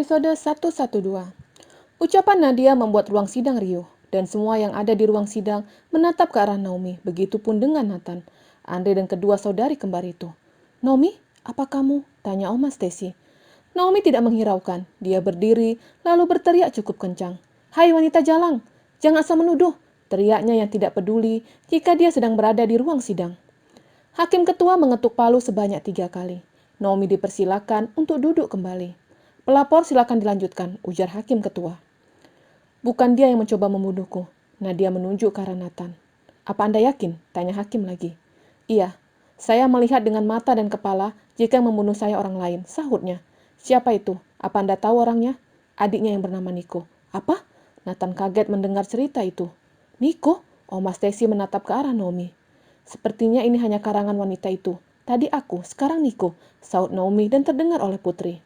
episode 112. Ucapan Nadia membuat ruang sidang riuh, dan semua yang ada di ruang sidang menatap ke arah Naomi, begitupun dengan Nathan, Andre dan kedua saudari kembar itu. "Naomi, apa kamu?" tanya Oma Stacy. Naomi tidak menghiraukan, dia berdiri lalu berteriak cukup kencang. "Hai wanita jalang, jangan asal menuduh," teriaknya yang tidak peduli jika dia sedang berada di ruang sidang. Hakim ketua mengetuk palu sebanyak 3 kali. Naomi dipersilakan untuk duduk kembali. "Pelapor silakan dilanjutkan," ujar hakim ketua. "Bukan dia yang mencoba membunuhku." Nadia menunjuk ke arah Nathan. "Apa Anda yakin?" tanya hakim lagi. "Iya, saya melihat dengan mata dan kepala jika yang membunuh saya orang lain," sahutnya. "Siapa itu? Apa Anda tahu orangnya?" "Adiknya yang bernama Nico." "Apa?" Nathan kaget mendengar cerita itu. "Nico?" Oma Stacy menatap ke arah Naomi. "Sepertinya ini hanya karangan wanita itu. Tadi aku, sekarang Nico," sahut Naomi dan terdengar oleh Putri.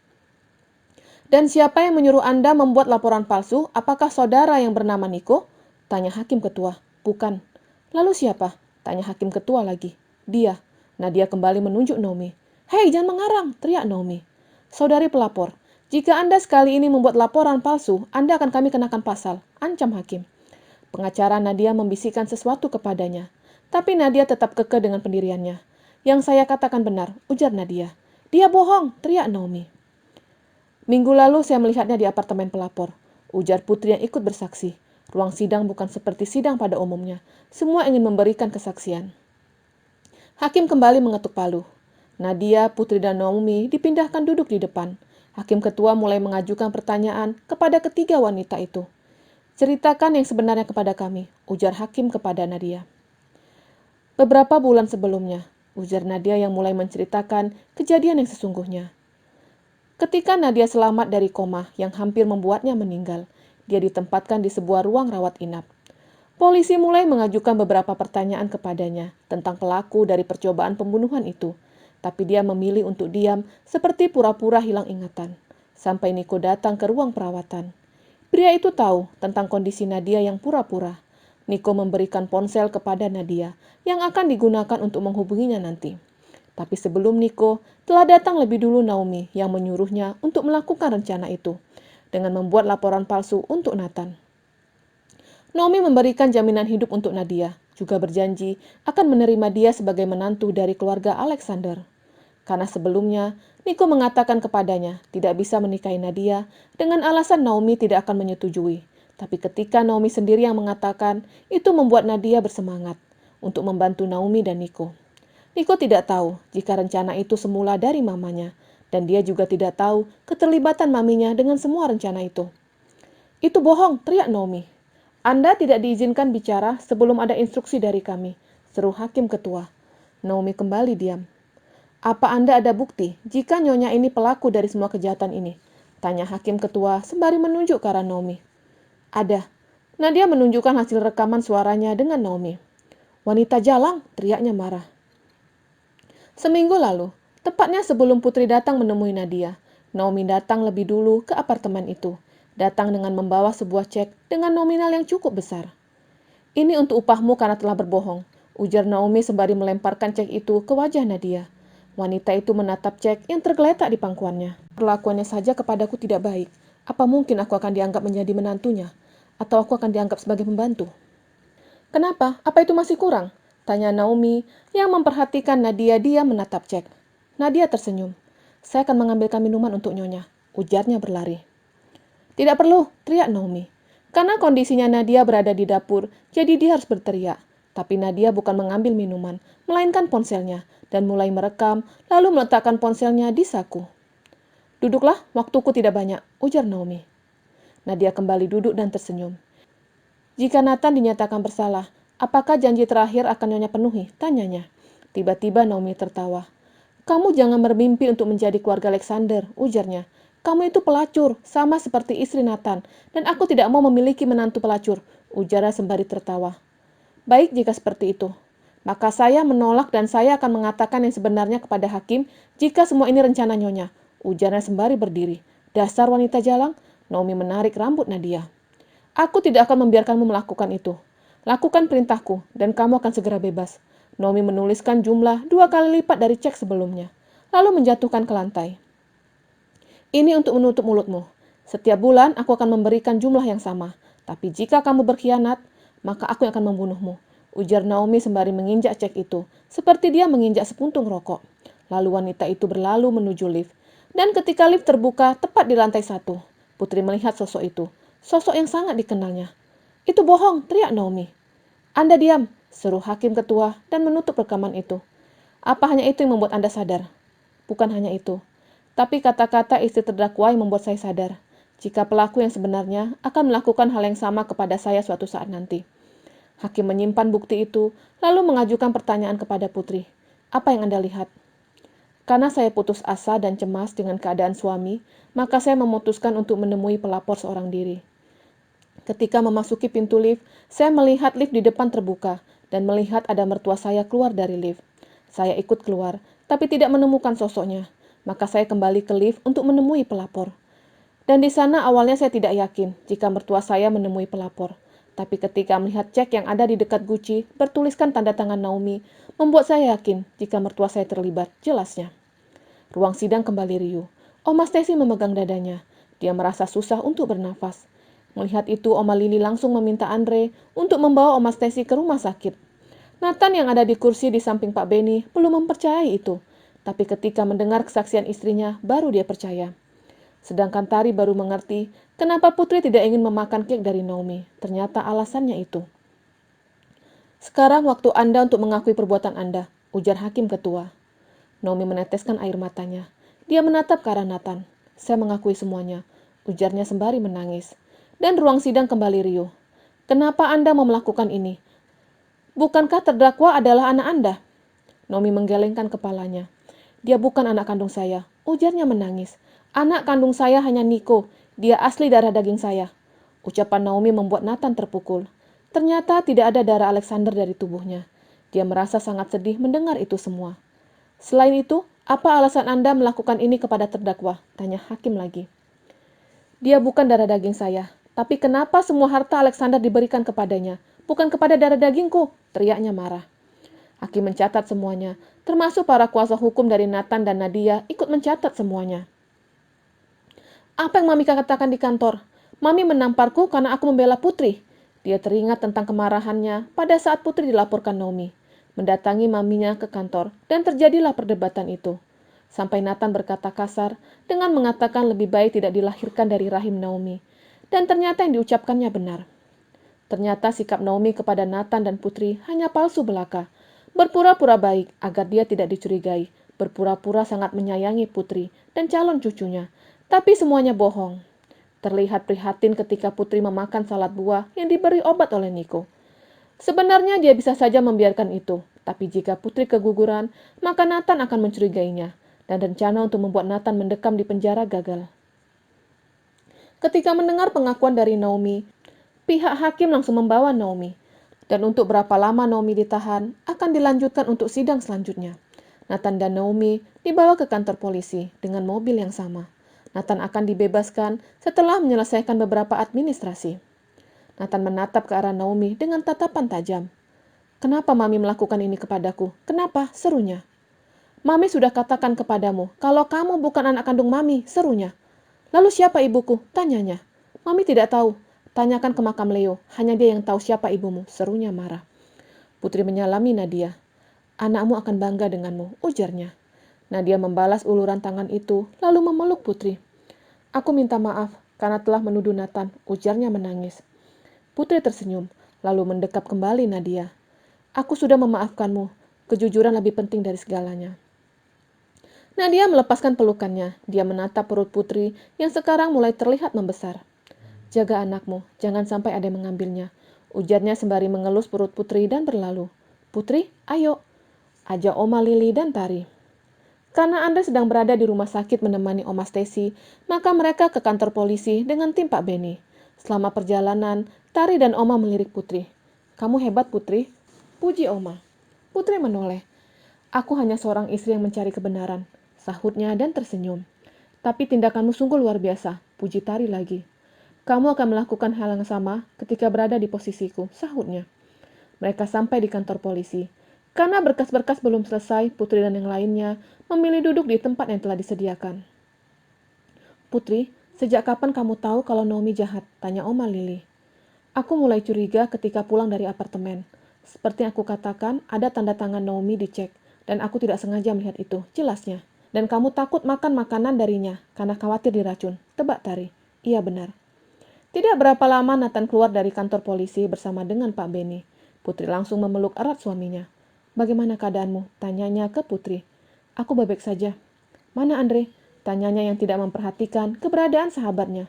"Dan siapa yang menyuruh Anda membuat laporan palsu? Apakah saudara yang bernama Nico?" tanya hakim ketua. "Bukan." "Lalu siapa?" tanya hakim ketua lagi. "Dia." Nadia kembali menunjuk Naomi. "Hei, jangan mengarang!" teriak Naomi. "Saudari pelapor, jika Anda sekali ini membuat laporan palsu, Anda akan kami kenakan pasal," ancam hakim. Pengacara Nadia membisikkan sesuatu kepadanya, tapi Nadia tetap kekeh dengan pendiriannya. "Yang saya katakan benar," ujar Nadia. "Dia bohong!" teriak Naomi. "Minggu lalu saya melihatnya di apartemen pelapor," ujar Putri yang ikut bersaksi. Ruang sidang bukan seperti sidang pada umumnya. Semua ingin memberikan kesaksian. Hakim kembali mengetuk palu. Nadia, Putri, dan Naomi dipindahkan duduk di depan. Hakim ketua mulai mengajukan pertanyaan kepada ketiga wanita itu. "Ceritakan yang sebenarnya kepada kami," ujar hakim kepada Nadia. "Beberapa bulan sebelumnya," ujar Nadia yang mulai menceritakan kejadian yang sesungguhnya. Ketika Nadia selamat dari koma yang hampir membuatnya meninggal, dia ditempatkan di sebuah ruang rawat inap. Polisi mulai mengajukan beberapa pertanyaan kepadanya tentang pelaku dari percobaan pembunuhan itu, tapi dia memilih untuk diam seperti pura-pura hilang ingatan. Sampai Nico datang ke ruang perawatan. Pria itu tahu tentang kondisi Nadia yang pura-pura. Nico memberikan ponsel kepada Nadia yang akan digunakan untuk menghubunginya nanti. Tapi sebelum Nico, telah datang lebih dulu Naomi yang menyuruhnya untuk melakukan rencana itu dengan membuat laporan palsu untuk Nathan. Naomi memberikan jaminan hidup untuk Nadia, juga berjanji akan menerima dia sebagai menantu dari keluarga Alexander. Karena sebelumnya, Nico mengatakan kepadanya tidak bisa menikahi Nadia dengan alasan Naomi tidak akan menyetujui. Tapi ketika Naomi sendiri yang mengatakan, itu membuat Nadia bersemangat untuk membantu Naomi dan Nico. Nico tidak tahu jika rencana itu semula dari mamanya, dan dia juga tidak tahu keterlibatan maminya dengan semua rencana itu. "Itu bohong," teriak Naomi. "Anda tidak diizinkan bicara sebelum ada instruksi dari kami," seru hakim ketua. Naomi kembali diam. "Apa Anda ada bukti jika nyonya ini pelaku dari semua kejahatan ini?" tanya hakim ketua sembari menunjuk ke arah Naomi. "Ada." Nadia menunjukkan hasil rekaman suaranya dengan Naomi. "Wanita jalang!" teriaknya marah. Seminggu lalu, tepatnya sebelum Putri datang menemui Nadia, Naomi datang lebih dulu ke apartemen itu. Datang dengan membawa sebuah cek dengan nominal yang cukup besar. "Ini untuk upahmu karena telah berbohong," ujar Naomi sembari melemparkan cek itu ke wajah Nadia. Wanita itu menatap cek yang tergeletak di pangkuannya. "Perlakuannya saja kepadaku tidak baik. Apa mungkin aku akan dianggap menjadi menantunya? Atau aku akan dianggap sebagai pembantu?" "Kenapa? Apa itu masih kurang?" tanya Naomi yang memperhatikan Nadia. Dia menatap cek. Nadia tersenyum. "Saya akan mengambilkan minuman untuk nyonya," ujarnya berlari. "Tidak perlu," teriak Naomi. Karena kondisinya Nadia berada di dapur, jadi dia harus berteriak. Tapi Nadia bukan mengambil minuman, melainkan ponselnya, dan mulai merekam, lalu meletakkan ponselnya di saku. "Duduklah, waktuku tidak banyak," ujar Naomi. Nadia kembali duduk dan tersenyum. "Jika Nathan dinyatakan bersalah, apakah janji terakhir akan nyonya penuhi?" tanyanya. Tiba-tiba Naomi tertawa. "Kamu jangan bermimpi untuk menjadi keluarga Alexander," ujarnya. "Kamu itu pelacur, sama seperti istri Nathan, dan aku tidak mau memiliki menantu pelacur," ujarnya sembari tertawa. "Baik jika seperti itu. Maka saya menolak dan saya akan mengatakan yang sebenarnya kepada hakim jika semua ini rencana nyonya," ujarnya sembari berdiri. "Dasar wanita jalang," Naomi menarik rambut Nadia. "Aku tidak akan membiarkanmu melakukan itu. Lakukan perintahku, dan kamu akan segera bebas." Naomi menuliskan jumlah 2 kali lipat dari cek sebelumnya, lalu menjatuhkan ke lantai. "Ini untuk menutup mulutmu. Setiap bulan aku akan memberikan jumlah yang sama. Tapi jika kamu berkhianat, maka aku yang akan membunuhmu. Ujar Naomi sembari menginjak cek itu, seperti dia menginjak sepuntung rokok. Lalu wanita itu berlalu menuju lift. Dan ketika lift terbuka tepat di lantai 1, Putri melihat sosok itu. Sosok yang sangat dikenalnya. Itu bohong, teriak Naomi. Anda diam, seru hakim ketua dan menutup rekaman itu. Apa hanya itu yang membuat Anda sadar? Bukan hanya itu. Tapi kata-kata istri terdakwa yang membuat saya sadar. Jika pelaku yang sebenarnya akan melakukan hal yang sama kepada saya suatu saat nanti. Hakim menyimpan bukti itu, lalu mengajukan pertanyaan kepada Putri. Apa yang Anda lihat? Karena saya putus asa dan cemas dengan keadaan suami, maka saya memutuskan untuk menemui pelapor seorang diri. Ketika memasuki pintu lift, saya melihat lift di depan terbuka dan melihat ada mertua saya keluar dari lift. Saya ikut keluar, tapi tidak menemukan sosoknya. Maka saya kembali ke lift untuk menemui pelapor. Dan di sana awalnya saya tidak yakin jika mertua saya menemui pelapor. Tapi ketika melihat cek yang ada di dekat guci bertuliskan tanda tangan Naomi, membuat saya yakin jika mertua saya terlibat, jelasnya. Ruang sidang kembali riuh. Oma Stacy memegang dadanya. Dia merasa susah untuk bernafas. Melihat itu, Oma Lily langsung meminta Andre untuk membawa Oma Stacy ke rumah sakit. Nathan yang ada di kursi di samping Pak Benny belum mempercayai itu. Tapi ketika mendengar kesaksian istrinya, baru dia percaya. Sedangkan Tari baru mengerti kenapa Putri tidak ingin memakan kek dari Naomi. Ternyata alasannya itu. Sekarang waktu Anda untuk mengakui perbuatan Anda, ujar hakim ketua. Naomi meneteskan air matanya. Dia menatap ke arah Nathan. Saya mengakui semuanya, ujarnya sembari menangis. Dan ruang sidang kembali riuh. Kenapa Anda mau melakukan ini? Bukankah terdakwa adalah anak Anda? Naomi menggelengkan kepalanya. Dia bukan anak kandung saya, ujarnya menangis. Anak kandung saya hanya Nico, dia asli darah daging saya. Ucapan Naomi membuat Nathan terpukul. Ternyata tidak ada darah Alexander dari tubuhnya. Dia merasa sangat sedih mendengar itu semua. Selain itu, apa alasan Anda melakukan ini kepada terdakwa? Tanya hakim lagi. Dia bukan darah daging saya. Tapi kenapa semua harta Alexander diberikan kepadanya? Bukan kepada darah dagingku, teriaknya marah. Hakim mencatat semuanya, termasuk para kuasa hukum dari Nathan dan Nadia ikut mencatat semuanya. Apa yang Mami katakan di kantor? Mami menamparku karena aku membela Putri. Dia teringat tentang kemarahannya pada saat Putri dilaporkan Naomi. Mendatangi maminya ke kantor dan terjadilah perdebatan itu. Sampai Nathan berkata kasar dengan mengatakan lebih baik tidak dilahirkan dari rahim Naomi. Dan ternyata yang diucapkannya benar. Ternyata sikap Naomi kepada Nathan dan Putri hanya palsu belaka. Berpura-pura baik agar dia tidak dicurigai. Berpura-pura sangat menyayangi Putri dan calon cucunya. Tapi semuanya bohong. Terlihat prihatin ketika Putri memakan salad buah yang diberi obat oleh Nico. Sebenarnya dia bisa saja membiarkan itu. Tapi jika Putri keguguran, maka Nathan akan mencurigainya. Dan rencana untuk membuat Nathan mendekam di penjara gagal. Ketika mendengar pengakuan dari Naomi, pihak hakim langsung membawa Naomi. Dan untuk berapa lama Naomi ditahan, akan dilanjutkan untuk sidang selanjutnya. Nathan dan Naomi dibawa ke kantor polisi dengan mobil yang sama. Nathan akan dibebaskan setelah menyelesaikan beberapa administrasi. Nathan menatap ke arah Naomi dengan tatapan tajam. Kenapa Mami melakukan ini kepadaku? Kenapa? Serunya. Mami sudah katakan kepadamu, kalau kamu bukan anak kandung Mami, serunya. Lalu siapa ibuku? Tanyanya. Mami tidak tahu. Tanyakan ke makam Leo. Hanya dia yang tahu siapa ibumu. Serunya marah. Putri menyalami Nadia. Anakmu akan bangga denganmu, ujarnya. Nadia membalas uluran tangan itu, lalu memeluk Putri. Aku minta maaf karena telah menuduh Nathan, ujarnya menangis. Putri tersenyum, lalu mendekap kembali Nadia. Aku sudah memaafkanmu. Kejujuran lebih penting dari segalanya. Nadia melepaskan pelukannya. Dia menatap perut Putri yang sekarang mulai terlihat membesar. Jaga anakmu, jangan sampai ada yang mengambilnya. Ujarnya sembari mengelus perut Putri dan berlalu. Putri, ayo. Ajak Oma Lily dan Tari. Karena Andre sedang berada di rumah sakit menemani Oma Stacy, maka mereka ke kantor polisi dengan tim Pak Benny. Selama perjalanan, Tari dan Oma melirik Putri. Kamu hebat, Putri. Puji Oma. Putri menoleh. Aku hanya seorang istri yang mencari kebenaran, sahutnya dan tersenyum. Tapi tindakanmu sungguh luar biasa, puji Tari lagi. Kamu akan melakukan hal yang sama ketika berada di posisiku, sahutnya. Mereka sampai di kantor polisi. Karena berkas-berkas belum selesai, Putri dan yang lainnya memilih duduk di tempat yang telah disediakan. Putri, Sejak kapan kamu tahu kalau Naomi jahat? Tanya Oma Lily. Aku mulai curiga ketika pulang dari apartemen. Seperti yang aku katakan, ada tanda tangan Naomi di cek, dan aku tidak sengaja melihat itu, jelasnya. Dan kamu takut makan makanan darinya, karena khawatir diracun. Tebak Tari. Iya benar. Tidak berapa lama Nathan keluar dari kantor polisi bersama dengan Pak Benny. Putri langsung memeluk erat suaminya. Bagaimana keadaanmu? Tanyanya ke Putri. Aku baik saja. Mana Andre? Tanyanya yang tidak memperhatikan keberadaan sahabatnya.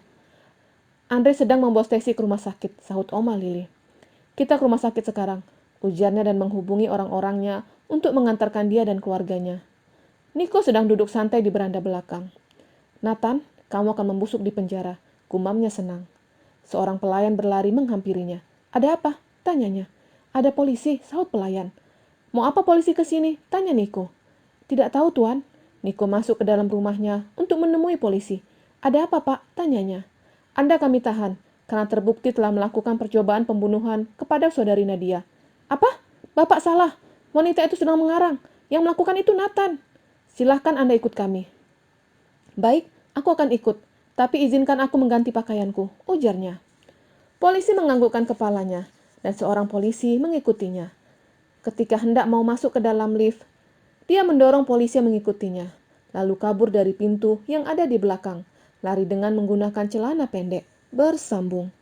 Andre sedang membawa Stacy ke rumah sakit, sahut Oma Lily. Kita ke rumah sakit sekarang, ujarnya dan menghubungi orang-orangnya untuk mengantarkan dia dan keluarganya. Nico sedang duduk santai di beranda belakang. Nathan, kamu akan membusuk di penjara, gumamnya senang. Seorang pelayan berlari menghampirinya. Ada apa? Tanyanya. Ada polisi, sahut pelayan. Mau apa polisi ke sini? Tanya Nico. Tidak tahu, Tuan. Nico masuk ke dalam rumahnya untuk menemui polisi. Ada apa, Pak? Tanyanya. Anda kami tahan, karena terbukti telah melakukan percobaan pembunuhan kepada saudari Nadia. Apa? Bapak salah. Wanita itu sedang mengarang. Yang melakukan itu Nathan. Silahkan Anda ikut kami. Baik, aku akan ikut. Tapi izinkan aku mengganti pakaianku, ujarnya. Polisi menganggukkan kepalanya, dan seorang polisi mengikutinya. Ketika hendak mau masuk ke dalam lift, dia mendorong polisi yang mengikutinya, lalu kabur dari pintu yang ada di belakang, lari dengan menggunakan celana pendek, bersambung.